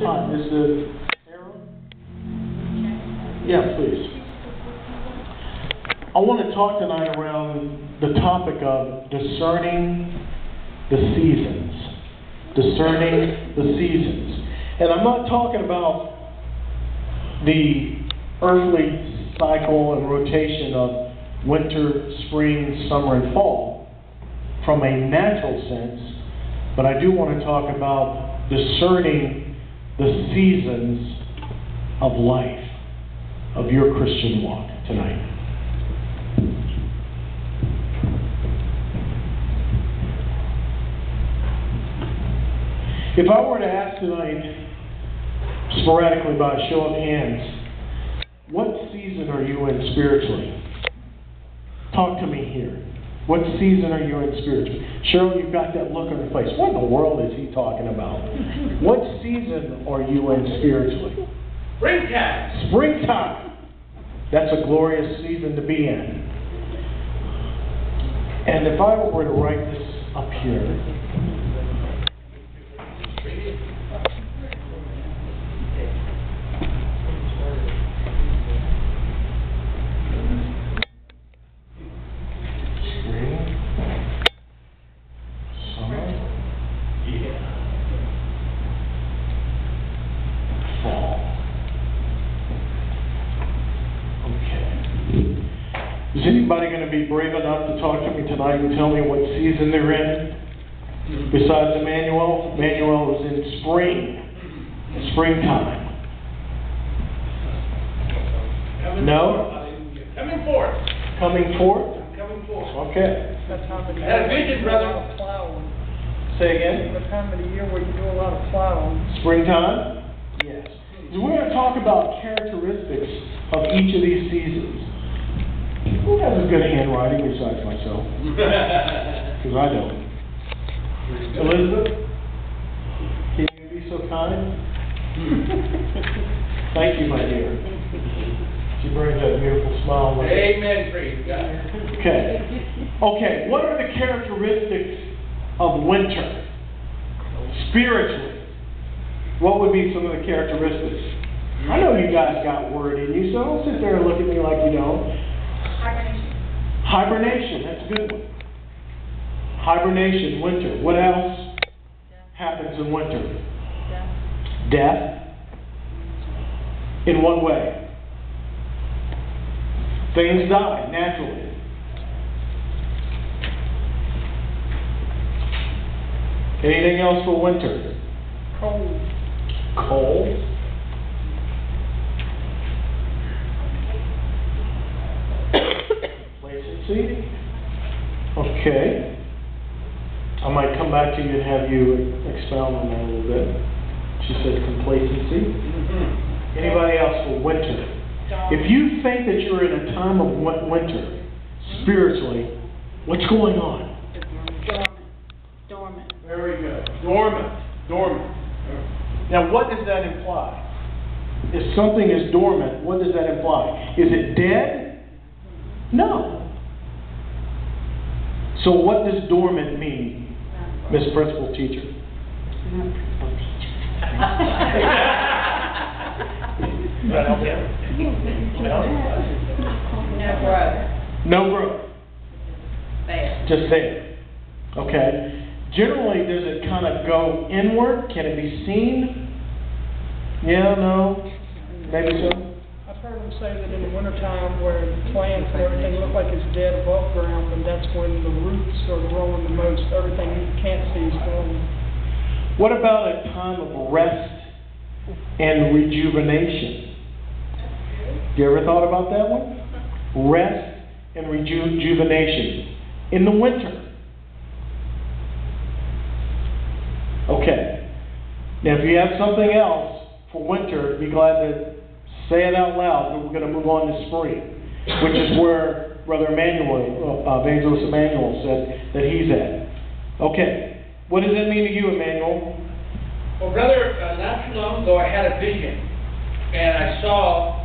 Hi, is it Aaron? Yeah, please. I want to talk tonight around the topic of discerning the seasons. Discerning the seasons. And I'm not talking about the earthly cycle and rotation of winter, spring, summer, and fall from a natural sense, but I do want to talk about discerning the seasons of life, of your Christian walk tonight. If I were to ask tonight, sporadically by a show of hands, what season are you in spiritually? Talk to me here. What season are you in spiritually? Cheryl, you've got that look on your face. What in the world is he talking about? What season are you in spiritually? Springtime. Springtime. That's a glorious season to be in. And if I were to write this up here, is anybody going to be brave enough to talk to me tonight and tell me what season they're in? Besides Emmanuel? Emmanuel is in springtime. No? Coming forth. Coming forth? Coming forth. Okay. That time of the Had a year vision, where you do a brother. lot of plowing. Say again? The time of the year where you do a lot of plowing. Springtime? Yes. So we're going to talk about characteristics of each of these seasons. Who has a good handwriting besides myself? Because I don't. Elizabeth? Can you be so kind? Thank you, my dear. She brings that beautiful smile with her. Amen, praise God. Okay, what are the characteristics of winter? Spiritually, what would be some of the characteristics? I know you guys got word in you, so don't sit there and look at me like you don't. Hibernation, that's a good one. Hibernation, winter. What else happens in winter? Death. In what way? Things die naturally. Anything else for winter? Cold. Cold. Complacency. Okay. I might come back to you and have you expound on that a little bit. She said complacency. Anybody else for winter? If you think that you're in a time of winter, spiritually, what's going on? Dormant. Very good. Dormant. Now, what does that imply? If something is dormant, what does that imply? Is it dead? No. So what does dormant mean, Miss Principal Teacher? No growth. No growth. There. Just there. Okay. Generally, does it kind of go inward? Can it be seen? Yeah, no? Maybe so? I've heard them say that in the wintertime where the plants and everything look like it's dead above ground, and that's when the roots are growing the most. Everything you can't see is growing. What about a time of rest and rejuvenation? You ever thought about that one? Rest and rejuvenation in the winter. Okay. Now, if you have something else for winter, be glad to say it out loud, but we're going to move on to spring, which is where Brother Emmanuel, Evangelist Emmanuel said that he's at. Okay. What does that mean to you, Emmanuel? Well, brother, not too long ago I had a vision, and I saw,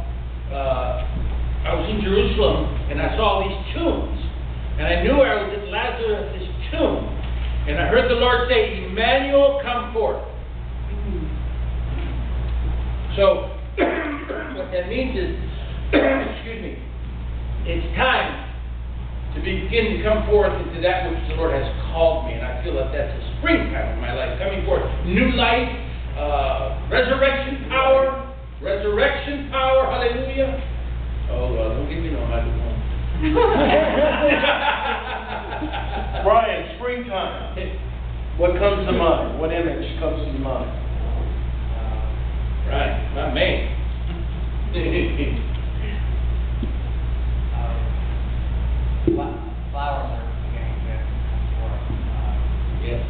I was in Jerusalem, and I saw these tombs, and I knew I was at Lazarus' tomb, and I heard the Lord say, Emmanuel, come forth. So, what that means is, excuse me, it's time to begin to come forth into that which the Lord has called me, and I feel that that's a springtime in my life, coming forth, new life, resurrection power, hallelujah. Oh, don't give me no hallelujah. Brian, springtime. What comes to mind? What image comes to mind? Right, not me. Flowers are beginning to come forth. Yes.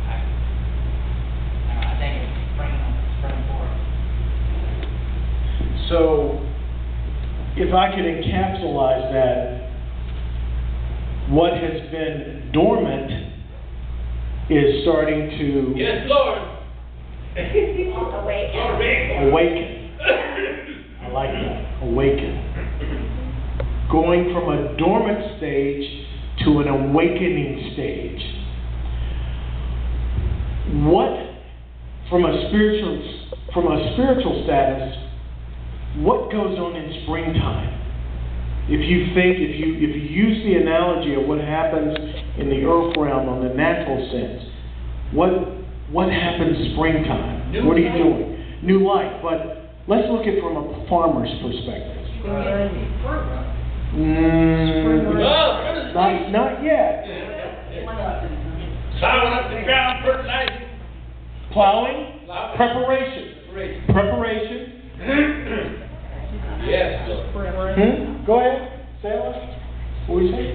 I think it's spring forth. So, if I could encapsulate that, what has been dormant is starting to Yes, Lord. awaken. I like that. Awaken. Going from a dormant stage to an awakening stage. What, from a spiritual status, what goes on in springtime? If you use the analogy of what happens in the earth realm on the natural sense, what happens springtime? What are you doing? New life. But let's look at it from a farmer's perspective. Not yet. Plowing up the ground, fertilizing. Plowing, preparation. Yes, Lord. Go ahead, say it. What were you saying?